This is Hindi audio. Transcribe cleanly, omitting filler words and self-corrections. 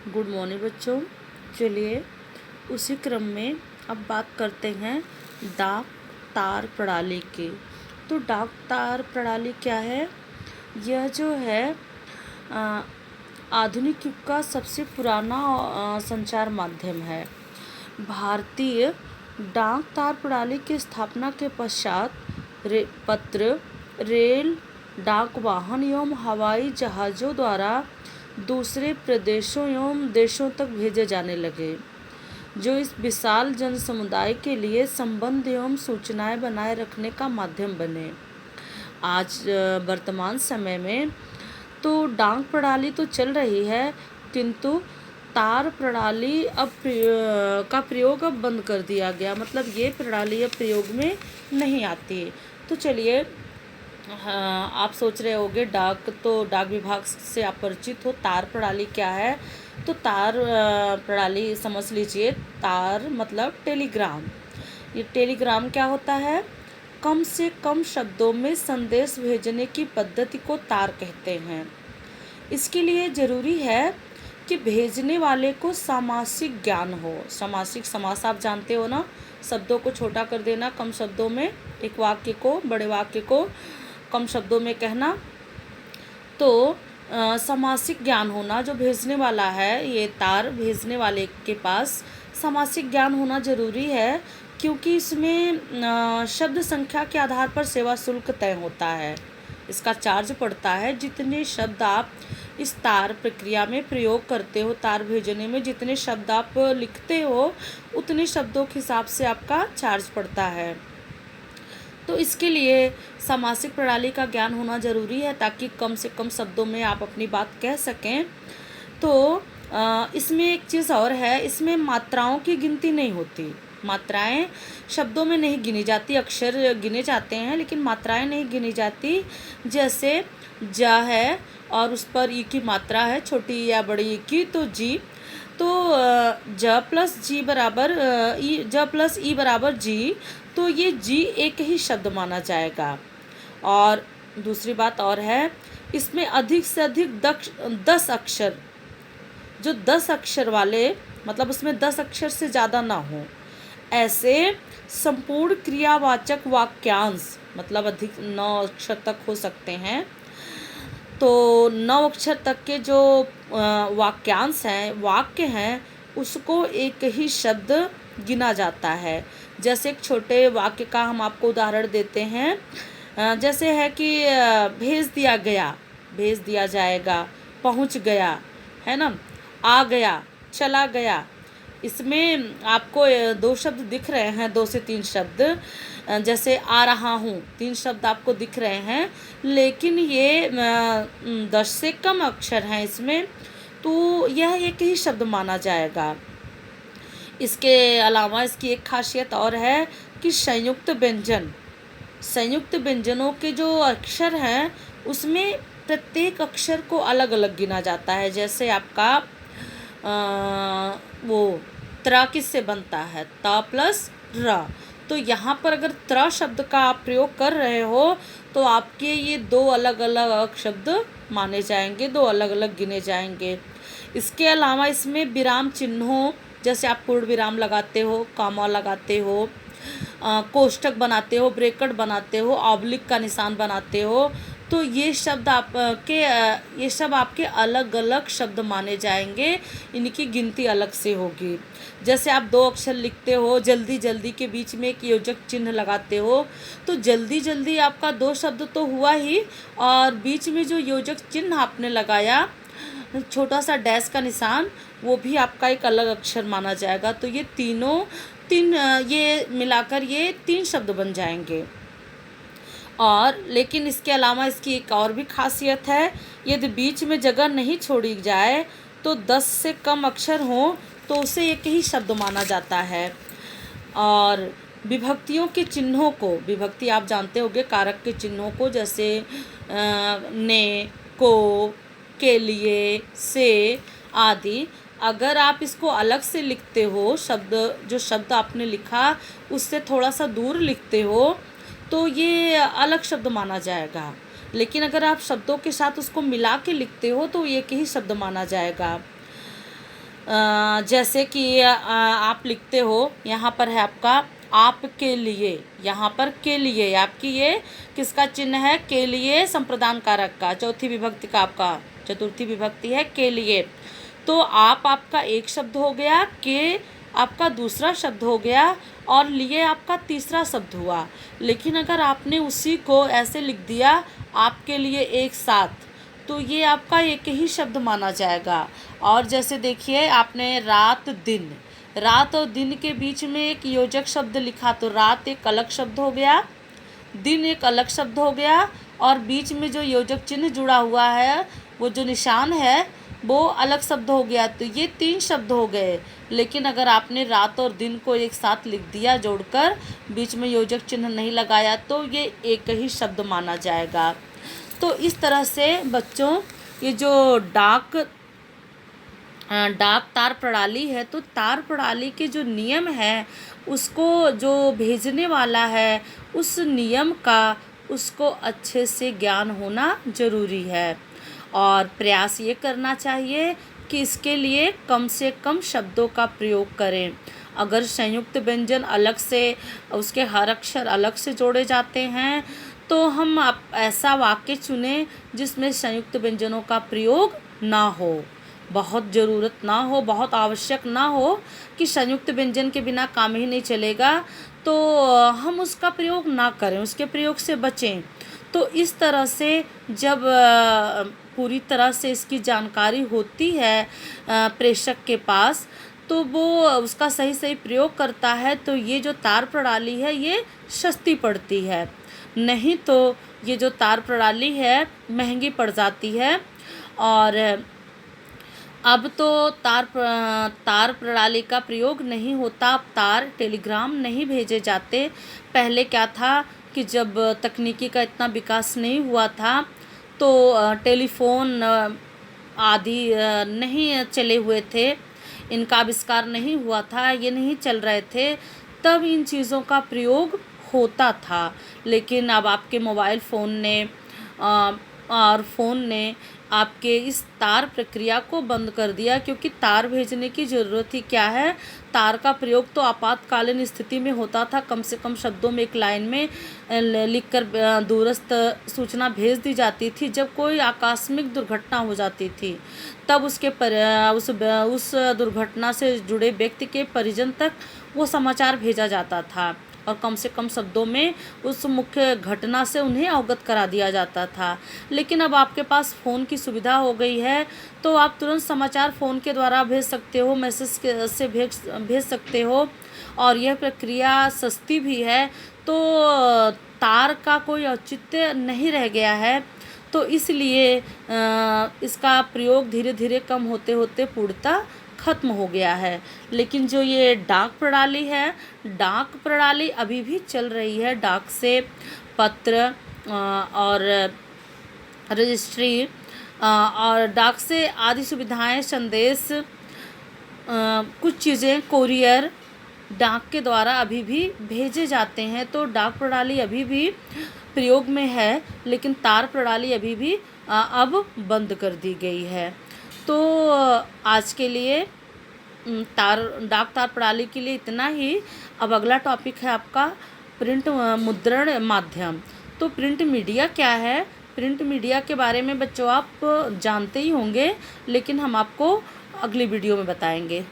गुड मॉर्निंग बच्चों। चलिए उसी क्रम में अब बात करते हैं डाक तार प्रणाली की। तो डाक तार प्रणाली क्या है? यह जो है आधुनिक युग का सबसे पुराना संचार माध्यम है। भारतीय डाक तार प्रणाली की स्थापना के पश्चात पत्र, रेल, डाक वाहन एवं हवाई जहाज़ों द्वारा दूसरे प्रदेशों एवं देशों तक भेजे जाने लगे, जो इस विशाल जन समुदाय के लिए संबंध एवं सूचनाएं बनाए रखने का माध्यम बने। आज वर्तमान समय में तो डाक प्रणाली तो चल रही है, किंतु तार प्रणाली का प्रयोग अब बंद कर दिया गया, मतलब ये प्रणाली अब प्रयोग में नहीं आती। तो चलिए, हाँ, आप सोच रहे होंगे डाक विभाग से आप परिचित हो, तार प्रणाली क्या है? तो तार प्रणाली समझ लीजिए। तार मतलब टेलीग्राम। ये टेलीग्राम क्या होता है? कम से कम शब्दों में संदेश भेजने की पद्धति को तार कहते हैं। इसके लिए ज़रूरी है कि भेजने वाले को समासिक ज्ञान हो। समास आप जानते हो ना, शब्दों को छोटा कर देना, कम शब्दों में एक वाक्य को, बड़े वाक्य को कम शब्दों में कहना। तो समासिक ज्ञान होना, जो भेजने वाला है, ये तार भेजने वाले के पास समासिक ज्ञान होना ज़रूरी है, क्योंकि इसमें शब्द संख्या के आधार पर सेवा शुल्क तय होता है। इसका चार्ज पड़ता है। जितने शब्द आप इस तार प्रक्रिया में प्रयोग करते हो, तार भेजने में जितने शब्द आप लिखते हो, उतने शब्दों के हिसाब से आपका चार्ज पड़ता है। तो इसके लिए समासिक प्रणाली का ज्ञान होना ज़रूरी है, ताकि कम से कम शब्दों में आप अपनी बात कह सकें। तो इसमें एक चीज़ और है, इसमें मात्राओं की गिनती नहीं होती। मात्राएं शब्दों में नहीं गिनी जाती, अक्षर गिने जाते हैं लेकिन मात्राएं नहीं गिनी जाती। जैसे ज है और उस पर ई की मात्रा है, छोटी या बड़ी ई की, तो जी। तो ज प्लस जी बराबर ई, ज प्लस ई बराबर जी, तो ये जी एक ही शब्द माना जाएगा। और दूसरी बात और है, इसमें अधिक से अधिक 10 अक्षर, जो 10 अक्षर वाले, मतलब उसमें 10 अक्षर से ज़्यादा ना हो, ऐसे संपूर्ण क्रियावाचक वाक्यांश, मतलब अधिक 9 अक्षर तक हो सकते हैं। तो 9 अक्षर तक के जो वाक्यांश हैं, वाक्य हैं, उसको एक ही शब्द गिना जाता है। जैसे एक छोटे वाक्य का हम आपको उदाहरण देते हैं। जैसे है कि भेज दिया गया, भेज दिया जाएगा, पहुंच गया, है ना, आ गया, चला गया। इसमें आपको 2 शब्द दिख रहे हैं, 2 से 3 शब्द। जैसे आ रहा हूँ, 3 शब्द आपको दिख रहे हैं, लेकिन ये 10 से कम अक्षर हैं इसमें, तो यह एक ही शब्द माना जाएगा। इसके अलावा इसकी एक खासियत और है कि संयुक्त व्यंजनों के जो अक्षर हैं, उसमें प्रत्येक अक्षर को अलग अलग गिना जाता है। जैसे आपका वो त्र किससे बनता है? त प्लस र। तो यहाँ पर अगर त्र शब्द का आप प्रयोग कर रहे हो, तो आपके ये 2 अलग अलग शब्द माने जाएंगे, 2 अलग अलग गिने जाएंगे। इसके अलावा इसमें विराम चिन्हों, जैसे आप पूर्ण विराम लगाते हो, कॉमा लगाते हो, कोष्ठक बनाते हो, ब्रैकेट बनाते हो, ऑब्लिक का निशान बनाते हो, तो ये शब्द ये सब आपके अलग अलग शब्द माने जाएंगे। इनकी गिनती अलग से होगी। जैसे आप 2 अक्षर लिखते हो, जल्दी जल्दी के बीच में एक योजक चिन्ह लगाते हो, तो जल्दी जल्दी आपका 2 शब्द तो हुआ ही, और बीच में जो योजक चिन्ह आपने लगाया, छोटा सा डैश का निशान, वो भी आपका एक अलग अक्षर माना जाएगा। तो ये ये मिलाकर ये 3 शब्द बन जाएंगे। और लेकिन इसके अलावा इसकी एक और भी खासियत है, यदि बीच में जगह नहीं छोड़ी जाए, तो 10 से कम अक्षर हों, तो उसे एक ही शब्द माना जाता है। और विभक्तियों के चिन्हों को, विभक्ति आप जानते होंगे, कारक के चिन्हों को, जैसे ने, को, के लिए, से आदि, अगर आप इसको अलग से लिखते हो, जो शब्द आपने लिखा उससे थोड़ा सा दूर लिखते हो, तो ये अलग शब्द माना जाएगा। लेकिन अगर आप शब्दों के साथ उसको मिला के लिखते हो, तो एक ही शब्द माना जाएगा। जैसे कि आप लिखते हो, यहाँ पर है आपका आपके लिए, यहाँ पर के लिए, आपकी ये किसका चिन्ह है, के लिए संप्रदान कारक का, चौथी विभक्ति का आपका चतुर्थी विभक्ति है के लिए। तो आप आपका एक शब्द हो गया, के आपका दूसरा शब्द हो गया और लिए आपका तीसरा शब्द हुआ। लेकिन अगर आपने उसी को ऐसे लिख दिया आपके लिए एक साथ, तो ये आपका एक ही शब्द माना जाएगा। और जैसे देखिए आपने रात दिन, रात और दिन के बीच में एक योजक शब्द लिखा, तो रात एक अलग शब्द हो गया, दिन एक अलग शब्द हो गया, और बीच में जो योजक चिन्ह जुड़ा हुआ है, वो जो निशान है, वो अलग शब्द हो गया। तो ये 3 शब्द हो गए। लेकिन अगर आपने रात और दिन को एक साथ लिख दिया जोड़कर, बीच में योजक चिन्ह नहीं लगाया, तो ये एक ही शब्द माना जाएगा। तो इस तरह से बच्चों ये जो डाक तार प्रणाली है, तो तार प्रणाली के जो नियम है, उसको जो भेजने वाला है उस नियम का उसको अच्छे से ज्ञान होना ज़रूरी है। और प्रयास ये करना चाहिए कि इसके लिए कम से कम शब्दों का प्रयोग करें। अगर संयुक्त व्यंजन अलग से, उसके हर अक्षर अलग से जोड़े जाते हैं, तो हम ऐसा वाक्य चुनें जिसमें संयुक्त व्यंजनों का प्रयोग ना हो, बहुत ज़रूरत ना हो, बहुत आवश्यक ना हो कि संयुक्त व्यंजन के बिना काम ही नहीं चलेगा, तो हम उसका प्रयोग ना करें, उसके प्रयोग से बचें। तो इस तरह से जब पूरी तरह से इसकी जानकारी होती है प्रेषक के पास, तो वो उसका सही सही प्रयोग करता है, तो ये जो तार प्रणाली है ये सस्ती पड़ती है। नहीं तो ये जो तार प्रणाली है महंगी पड़ जाती है। और अब तो तार प्रणाली का प्रयोग नहीं होता, अब तार टेलीग्राम नहीं भेजे जाते। पहले क्या था कि जब तकनीकी का इतना विकास नहीं हुआ था, तो टेलीफोन आदि नहीं चले हुए थे, इनका आविष्कार नहीं हुआ था, ये नहीं चल रहे थे, तब इन चीज़ों का प्रयोग होता था। लेकिन अब आपके मोबाइल फ़ोन ने और फ़ोन ने आपके इस तार प्रक्रिया को बंद कर दिया, क्योंकि तार भेजने की ज़रूरत ही क्या है। तार का प्रयोग तो आपातकालीन स्थिति में होता था, कम से कम शब्दों में एक लाइन में लिखकर दूरस्थ सूचना भेज दी जाती थी। जब कोई आकस्मिक दुर्घटना हो जाती थी, तब उस दुर्घटना से जुड़े व्यक्ति के परिजन तक वो समाचार भेजा जाता था, और कम से कम शब्दों में उस मुख्य घटना से उन्हें अवगत करा दिया जाता था। लेकिन अब आपके पास फ़ोन की सुविधा हो गई है, तो आप तुरंत समाचार फ़ोन के द्वारा भेज सकते हो, मैसेज से भेज सकते हो, और यह प्रक्रिया सस्ती भी है। तो तार का कोई औचित्य नहीं रह गया है, तो इसलिए इसका प्रयोग धीरे धीरे कम होते होते पूर्णतः ख़त्म हो गया है। लेकिन जो ये डाक प्रणाली है, डाक प्रणाली अभी भी चल रही है। डाक से पत्र और रजिस्ट्री और डाक से आदि सुविधाएं, संदेश, कुछ चीज़ें कोरियर डाक के द्वारा अभी भी भेजे जाते हैं। तो डाक प्रणाली अभी भी प्रयोग में है, लेकिन तार प्रणाली अभी भी अब बंद कर दी गई है। तो आज के लिए डाक तार प्रणाली के लिए इतना ही। अब अगला टॉपिक है आपका प्रिंट मुद्रण माध्यम। तो प्रिंट मीडिया क्या है? प्रिंट मीडिया के बारे में बच्चों आप जानते ही होंगे, लेकिन हम आपको अगली वीडियो में बताएंगे।